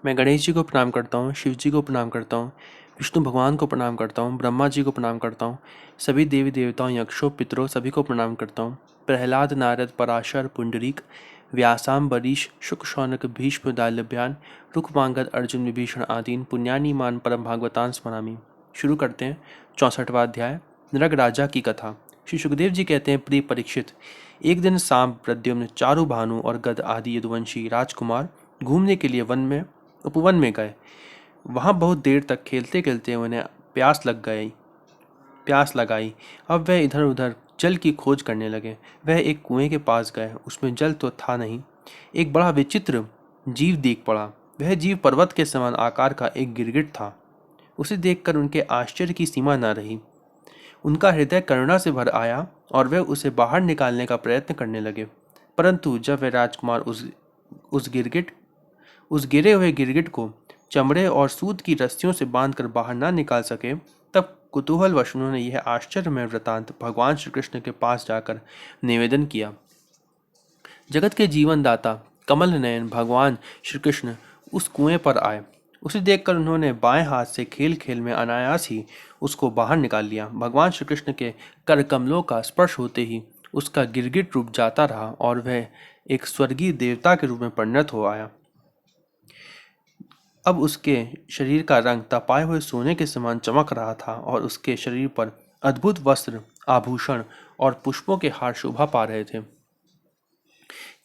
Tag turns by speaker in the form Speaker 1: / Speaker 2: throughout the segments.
Speaker 1: मैं गणेश जी को प्रणाम करता हूँ, शिव जी को प्रणाम करता हूँ, विष्णु भगवान को प्रणाम करता हूँ, ब्रह्मा जी को प्रणाम करता हूँ, सभी देवी देवताओं, यक्षों, पितरों सभी को प्रणाम करता हूँ। प्रहलाद, नारद, पराशर, पुंडरीक, व्यासाम्बरीश, शुक, शौनक, भीष्म, दाल्यभ्यान, रुक्मांगद, अर्जुन, विभीषण आदीन पुण्यानि मान परम भागवतान स्मरामि। शुरू करते हैं 64वां अध्याय, नृग राजा की कथा। श्री सुखदेव जी कहते हैं, प्रिय परीक्षित, एक दिन सांब, प्रद्युम्न, चारु, भानु और गद आदि यदुवंशी राजकुमार घूमने के लिए उपवन में गए। वहां बहुत देर तक खेलते खेलते उन्हें प्यास लगाई। अब वह इधर उधर जल की खोज करने लगे। वह एक कुएं के पास गए, उसमें जल तो था नहीं। एक बड़ा विचित्र जीव देख पड़ा। वह जीव पर्वत के समान आकार का एक गिरगिट था। उसे देखकर उनके आश्चर्य की सीमा न रही। उनका हृदय करुणा से भर आया और वे उसे बाहर निकालने का प्रयत्न करने लगे। परंतु जब वह राजकुमार उस गिरे हुए गिरगिट को चमड़े और सूत की रस्सियों से बांधकर बाहर ना निकाल सके, तब कुतूहलवश उन्होंने यह आश्चर्यमय वृतांत भगवान श्री कृष्ण के पास जाकर निवेदन किया। जगत के जीवन दाता कमल नयन भगवान श्री कृष्ण उस कुएं पर आए। उसे देखकर उन्होंने बाएं हाथ से खेल खेल में अनायास ही उसको बाहर निकाल लिया। भगवान श्री कृष्ण के कर कमलों का स्पर्श होते ही उसका गिरगिट रूप जाता रहा और वह एक स्वर्गीय देवता के रूप में परिणत हो आया। अब उसके शरीर का रंग तपाए हुए सोने के समान चमक रहा था और उसके शरीर पर अद्भुत वस्त्र, आभूषण और पुष्पों के हार शोभा पा रहे थे।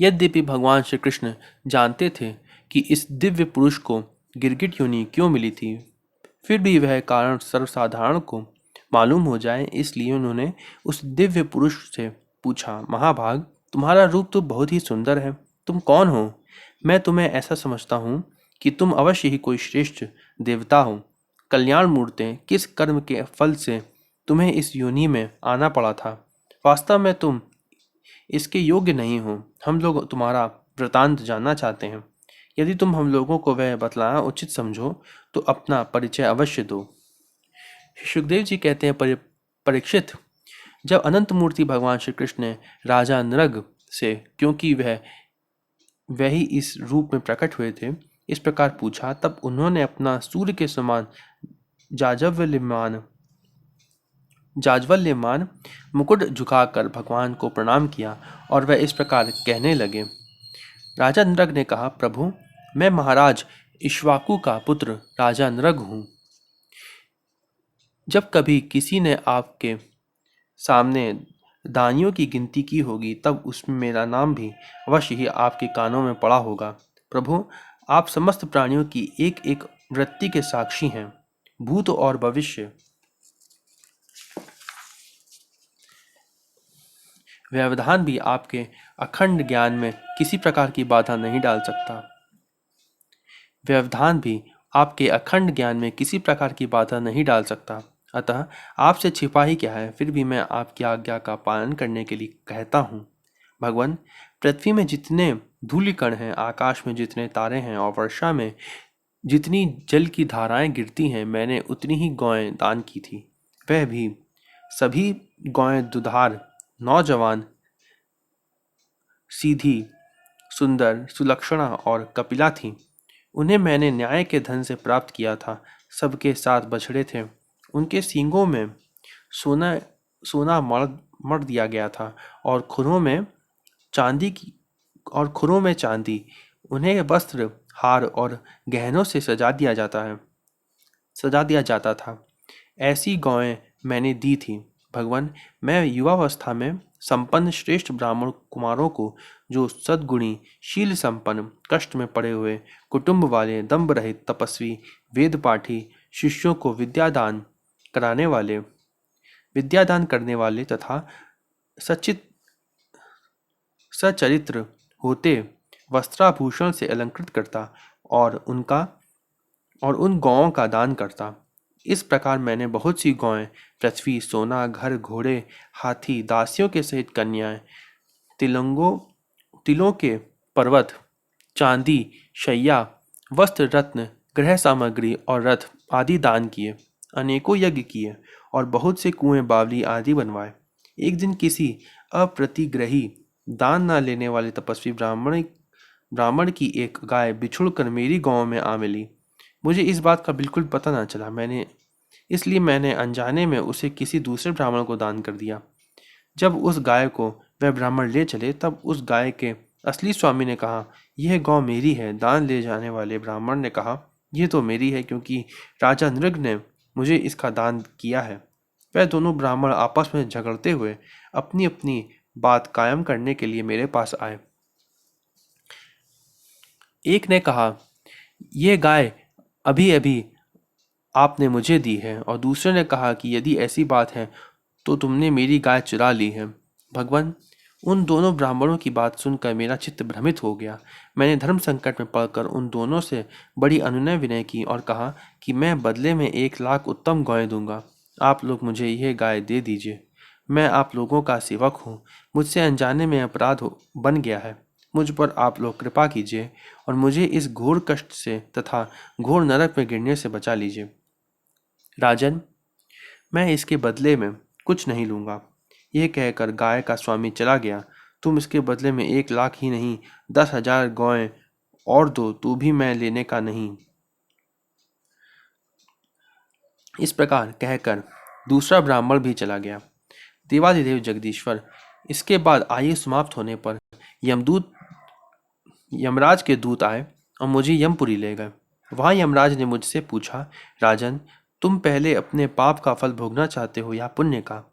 Speaker 1: यद्यपि भगवान श्री कृष्ण जानते थे कि इस दिव्य पुरुष को गिरगिट योनि क्यों मिली थी, फिर भी वह कारण सर्वसाधारण को मालूम हो जाए, इसलिए उन्होंने उस दिव्य पुरुष से पूछा, महाभाग, तुम्हारा रूप तो बहुत ही सुंदर है। तुम कौन हो? मैं तुम्हें ऐसा समझता हूँ कि तुम अवश्य ही कोई श्रेष्ठ देवता हो। कल्याण मूर्ते, किस कर्म के फल से तुम्हें इस योनि में आना पड़ा था? वास्तव में तुम इसके योग्य नहीं हो। हम लोग तुम्हारा वृतांत जानना चाहते हैं। यदि तुम हम लोगों को वह बतलाना उचित समझो तो अपना परिचय अवश्य दो। सुखदेव जी कहते हैं, परीक्षित, जब अनंत मूर्ति भगवान श्री कृष्ण ने राजा नृग से, क्योंकि वह ही इस रूप में प्रकट हुए थे, इस प्रकार पूछा, तब उन्होंने अपना सूर्य के समान जाज्वल्यमान जाज्वल्यमान मुकुट झुकाकर भगवान को प्रणाम किया और वह इस प्रकार कहने लगे। राजा नृग ने कहा, प्रभु, मैं महाराज इक्ष्वाकु का पुत्र राजा नृग हूँ। जब कभी किसी ने आपके सामने दानियों की गिनती की होगी, तब उसमें मेरा नाम भी अवश्य ही आपके कानों में पड़ा होगा। प्रभु, आप समस्त प्राणियों की एक एक वृत्ति के साक्षी हैं। भूत और भविष्य व्यवधान भी आपके अखंड ज्ञान में किसी प्रकार की बाधा नहीं डाल सकता। व्यवधान भी आपके अखंड ज्ञान में किसी प्रकार की बाधा नहीं डाल सकता। अतः आपसे छिपा ही क्या है, फिर भी मैं आपकी आज्ञा का पालन करने के लिए कहता हूँ। भगवान, पृथ्वी में जितने धूलिकण हैं, आकाश में जितने तारे हैं और वर्षा में जितनी जल की धाराएं गिरती हैं, मैंने उतनी ही गौएं दान की थी। वह भी सभी गौएं दुधार, नौजवान, सीधी, सुंदर, सुलक्षणा और कपिला थीं। उन्हें मैंने न्याय के धन से प्राप्त किया था। सबके 7 बछड़े थे। उनके सींगों में सोना सोना मढ़ दिया गया था और चांदी की खुरों में चांदी। उन्हें वस्त्र, हार और गहनों से सजा दिया जाता था। ऐसी गौएं मैंने दी थी। भगवान, मैं युवावस्था में संपन्न श्रेष्ठ ब्राह्मण कुमारों को, जो सद्गुणी, शील संपन्न, कष्ट में पड़े हुए, कुटुंब वाले, दंभ रहित, तपस्वी, वेद पाठी, शिष्यों को विद्यादान करने वाले तथा सचरित्र होते वस्त्राभूषण से अलंकृत करता और उन गौओं का दान करता। इस प्रकार मैंने बहुत सी गौएं, पृथ्वी, सोना, घर, घोड़े, हाथी, दासियों के सहित कन्याएं, तिलों के पर्वत, चांदी, शैया, वस्त्र, रत्न, गृह सामग्री और रथ आदि दान किए। अनेकों यज्ञ किए और बहुत से कुएं, बावली आदि बनवाए। एक दिन किसी अप्रतिग्रही, दान न लेने वाले तपस्वी ब्राह्मण की एक गाय बिछुड़कर मेरी गांव में आ मिली। मुझे इस बात का बिल्कुल पता न चला, इसलिए मैंने अनजाने में उसे किसी दूसरे ब्राह्मण को दान कर दिया। जब उस गाय को वह ब्राह्मण ले चले तब उस गाय के असली स्वामी ने कहा, यह गौ मेरी है। दान ले जाने वाले ब्राह्मण ने कहा, यह तो मेरी है, क्योंकि राजा नृग ने मुझे इसका दान किया है। वह दोनों ब्राह्मण आपस में झगड़ते हुए अपनी अपनी बात कायम करने के लिए मेरे पास आए। एक ने कहा, यह गाय अभी अभी आपने मुझे दी है, और दूसरे ने कहा कि यदि ऐसी बात है तो तुमने मेरी गाय चुरा ली है। भगवान, उन दोनों ब्राह्मणों की बात सुनकर मेरा चित्त भ्रमित हो गया। मैंने धर्म संकट में पड़कर उन दोनों से बड़ी अनुनय विनय की और कहा कि मैं बदले में 1,00,000 उत्तम गायें दूंगा। आप लोग मुझे यह गाय दे दीजिए। मैं आप लोगों का सेवक हूँ। मुझसे अनजाने में बन गया है। मुझ पर आप लोग कृपा कीजिए और मुझे इस घोर कष्ट से तथा घोर नरक में गिरने से बचा लीजिए। राजन, मैं इसके बदले में कुछ नहीं लूंगा। यह कहकर गाय का स्वामी चला गया। तुम इसके बदले में 1,00,000 ही नहीं, 10,000 गौएं और दो, तो भी मैं लेने का नहीं। इस प्रकार कहकर दूसरा ब्राह्मण भी चला गया। देवाधिदेव जगदीश्वर, इसके बाद आयु समाप्त होने पर यमराज के दूत आए और मुझे यमपुरी ले गए। वहां यमराज ने मुझसे पूछा, राजन, तुम पहले अपने पाप का फल भोगना चाहते हो या पुण्य का?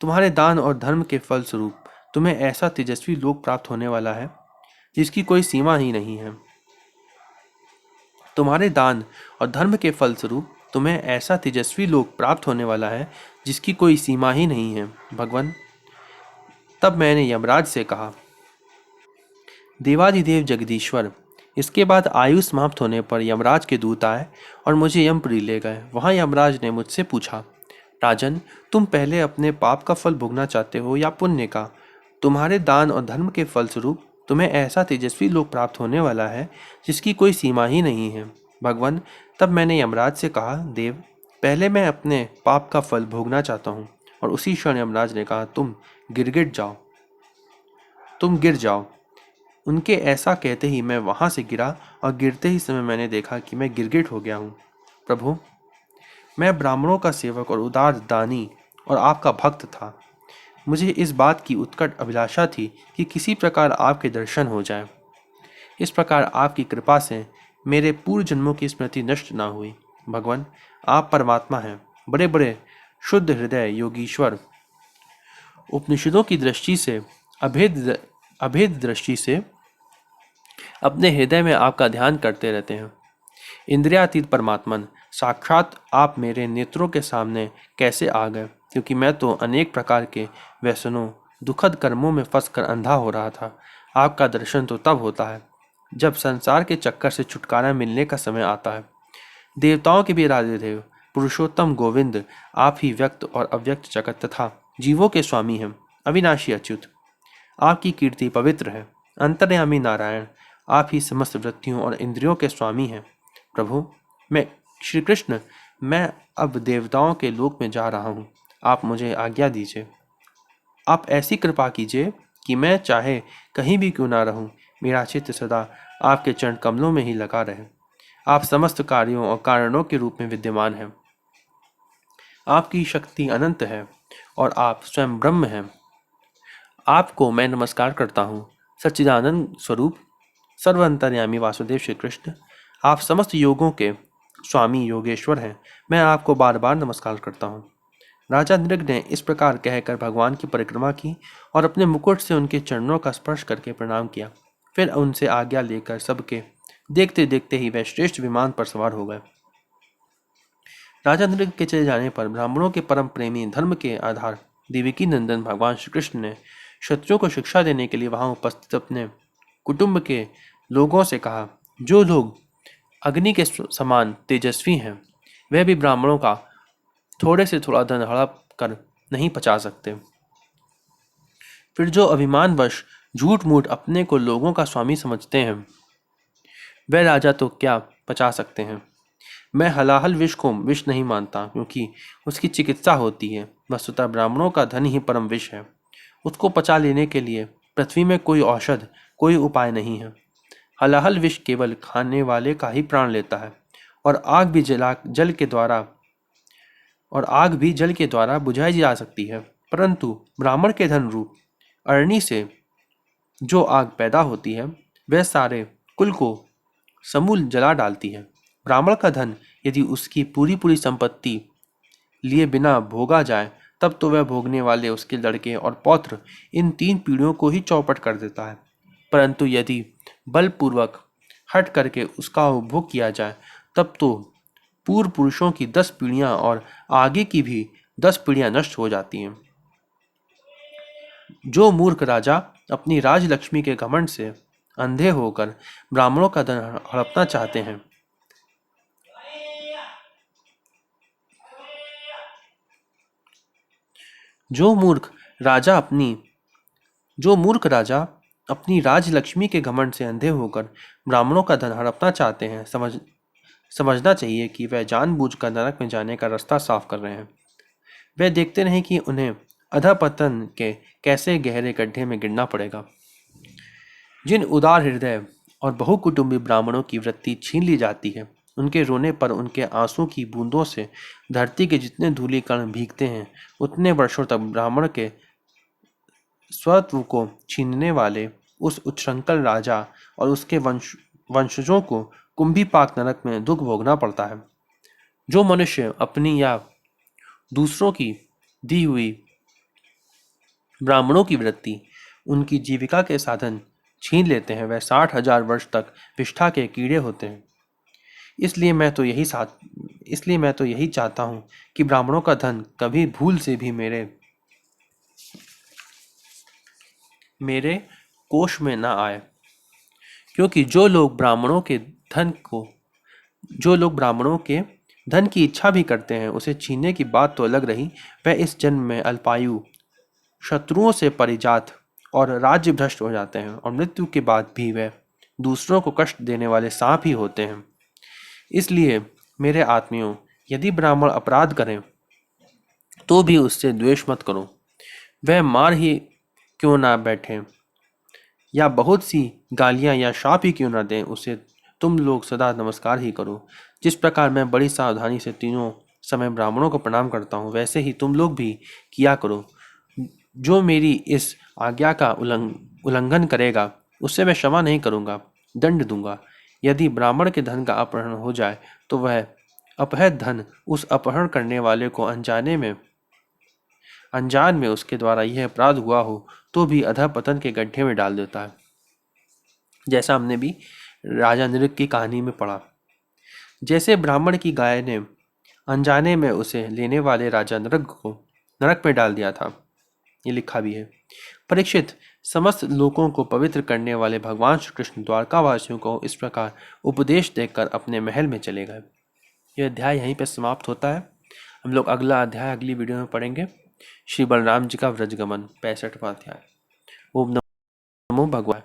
Speaker 1: तुम्हारे दान और धर्म के फल स्वरूप तुम्हें ऐसा तेजस्वी लोक प्राप्त होने वाला है जिसकी कोई सीमा ही नहीं है। तुम्हारे दान और धर्म के फल स्वरूप तुम्हें ऐसा तेजस्वी लोक प्राप्त होने वाला है जिसकी कोई सीमा ही नहीं है। भगवान, तब मैंने यमराज से कहा, देवाधिदेव जगदीश्वर, इसके बाद आयु समाप्त होने पर यमराज के दूत आए और मुझे यमपुरी ले गए। वहां यमराज ने मुझसे पूछा, राजन, तुम पहले अपने पाप का फल भोगना चाहते हो या पुण्य का? तुम्हारे दान और धर्म के फलस्वरूप तुम्हें ऐसा तेजस्वी लोक प्राप्त होने वाला है जिसकी कोई सीमा ही नहीं है। भगवान, तब मैंने यमराज से कहा, देव, पहले मैं अपने पाप का फल भोगना चाहता हूँ। और उसी क्षण यमराज ने कहा, तुम गिर जाओ। उनके ऐसा कहते ही मैं वहां से गिरा और गिरते ही समय मैंने देखा कि मैं गिरगिट हो गया हूँ। प्रभु, मैं ब्राह्मणों का सेवक और उदार दानी और आपका भक्त था। मुझे इस बात की उत्कट अभिलाषा थी कि किसी प्रकार आपके दर्शन हो जाए। इस प्रकार आपकी कृपा से मेरे पूर्व जन्मों की स्मृति नष्ट ना हुई। भगवान, आप परमात्मा हैं, बड़े बड़े शुद्ध हृदय योगीश्वर, उपनिषदों की दृष्टि से अभेद दृष्टि से अपने हृदय में आपका ध्यान करते रहते हैं। इंद्रियातीत परमात्मन, साक्षात आप मेरे नेत्रों के सामने कैसे आ गए, क्योंकि मैं तो अनेक प्रकार के व्यसनों, दुखद कर्मों में फंसकर अंधा हो रहा था। आपका दर्शन तो तब होता है जब संसार के चक्कर से छुटकारा मिलने का समय आता है। देवताओं के भी आराध्यदेव पुरुषोत्तम गोविंद, आप ही व्यक्त और अव्यक्त जगत तथा जीवों के स्वामी हैं। अविनाशी अच्युत, आपकी कीर्ति पवित्र है। अंतर्यामी नारायण, आप ही समस्त वृत्तियों और इंद्रियों के स्वामी हैं। प्रभु, मैं श्री कृष्ण, मैं अब देवताओं के लोक में जा रहा हूँ। आप मुझे आज्ञा दीजिए। आप ऐसी कृपा कीजिए कि मैं चाहे कहीं भी क्यों ना रहूं, मेरा चित्त सदा आपके चरण कमलों में ही लगा रहे। आप समस्त कार्यों और कारणों के रूप में विद्यमान हैं। आपकी शक्ति अनंत है और आप स्वयं ब्रह्म हैं। आपको मैं नमस्कार करता हूँ। सच्चिदानंद स्वरूप सर्वअंतर्यामी वासुदेव श्री कृष्ण, आप समस्त योगों के स्वामी योगेश्वर हैं। मैं आपको बार बार नमस्कार करता हूँ। राजा नृग ने इस प्रकार कहकर भगवान की परिक्रमा की और अपने मुकुट से उनके चरणों का स्पर्श करके प्रणाम किया। फिर उनसे आज्ञा लेकर सबके देखते देखते ही वह श्रेष्ठ विमान पर सवार हो गए। राजा नृग के चले जाने पर ब्राह्मणों के परम प्रेमी, धर्म के आधार देवकी नंदन भगवान श्री कृष्ण ने शत्रुओं को शिक्षा देने के लिए वहां उपस्थित अपने कुटुंब के लोगों से कहा, जो लोग अग्नि के समान तेजस्वी हैं वह भी ब्राह्मणों का थोड़े से थोड़ा धन हड़प कर नहीं पचा सकते। फिर जो अभिमानवश झूठ मूठ अपने को लोगों का स्वामी समझते हैं वह राजा तो क्या पचा सकते हैं। मैं हलाहल विष को विष नहीं मानता, क्योंकि उसकी चिकित्सा होती है। वस्तुतः ब्राह्मणों का धन ही परम विष है। उसको पचा लेने के लिए पृथ्वी में कोई औषध, कोई उपाय नहीं है। हलाहल विष केवल खाने वाले का ही प्राण लेता है, और आग भी जल के द्वारा बुझाई जा सकती है, परंतु ब्राह्मण के धन रूप अरणी से जो आग पैदा होती है वह सारे कुल को समूल जला डालती है। ब्राह्मण का धन यदि उसकी पूरी पूरी संपत्ति लिए बिना भोगा जाए, तब तो वह भोगने वाले उसके लड़के और पौत्र इन 3 पीढ़ियों को ही चौपट कर देता है। परंतु यदि बलपूर्वक हट करके उसका उपभोग किया जाए, तब तो पूर्व पुरुषों की 10 पीढ़ियां और आगे की भी 10 पीढ़ियां नष्ट हो जाती हैं। जो मूर्ख राजा अपनी राजलक्ष्मी के घमंड से अंधे होकर ब्राह्मणों का धन हड़पना चाहते हैं, जो मूर्ख राजा अपनी राजलक्ष्मी के घमंड से अंधे होकर ब्राह्मणों का धन हड़पना चाहते हैं, समझना चाहिए कि वह जानबूझकर नरक में जाने का रास्ता साफ कर रहे हैं। वे देखते नहीं कि उन्हें अधःपतन के कैसे गहरे गड्ढे में गिरना पड़ेगा। जिन उदार हृदय और बहुकुटुंबी ब्राह्मणों की वृत्ति छीन ली जाती है, उनके रोने पर उनके आंसू की बूंदों से धरती के जितने धूली कण भीगते हैं, उतने वर्षों तक ब्राह्मण के स्वत्व को छीनने वाले उस उच्छृंखल राजा और उसके वंशजों को कुंभीपाक नरक में दुख भोगना पड़ता है। जो मनुष्य अपनी या दूसरों की दी हुई ब्राह्मणों की वृत्ति उनकी जीविका के साधन छीन लेते हैं, वह 60,000 वर्ष तक विष्ठा के कीड़े होते हैं। इसलिए मैं तो यही चाहता हूँ कि ब्राह्मणों का धन कभी भूल से भी मेरे कोष में ना आए, क्योंकि जो लोग ब्राह्मणों के धन की इच्छा भी करते हैं, उसे छीनने की बात तो अलग रही, वह इस जन्म में अल्पायु, शत्रुओं से परिजात और राज्य भ्रष्ट हो जाते हैं, और मृत्यु के बाद भी वह दूसरों को कष्ट देने वाले सांप ही होते हैं। इसलिए मेरे आत्मियों, यदि ब्राह्मण अपराध करें तो भी उससे द्वेष मत करो। वह मार ही क्यों ना बैठे या बहुत सी गालियां या शाप ही क्यों ना दें, उसे तुम लोग सदा नमस्कार ही करो। जिस प्रकार मैं बड़ी सावधानी से तीनों समय ब्राह्मणों को प्रणाम करता हूँ, वैसे ही तुम लोग भी किया करो। जो मेरी इस आज्ञा का उल्लंघन करेगा, उससे मैं क्षमा नहीं करूँगा, दंड दूंगा। यदि ब्राह्मण के धन का अपहरण हो जाए, तो वह अपहृत धन उस अपहरण करने वाले को अनजान में उसके द्वारा यह अपराध हुआ हो तो भी अधःपतन के गड्ढे में डाल देता है, जैसा हमने भी राजा नृग की कहानी में पढ़ा। जैसे ब्राह्मण की गाय ने अनजाने में उसे लेने वाले राजा नृग को नरक में डाल दिया था, ये लिखा भी है। परीक्षित, समस्त लोगों को पवित्र करने वाले भगवान श्री कृष्ण द्वारकावासियों को इस प्रकार उपदेश देकर अपने महल में चले गए। यह अध्याय यहीं पर समाप्त होता है। हम लोग अगला अध्याय अगली वीडियो में पढ़ेंगे। श्री बलराम जी का व्रजगमन, 65वां अध्याय। ओम नमो भगवान।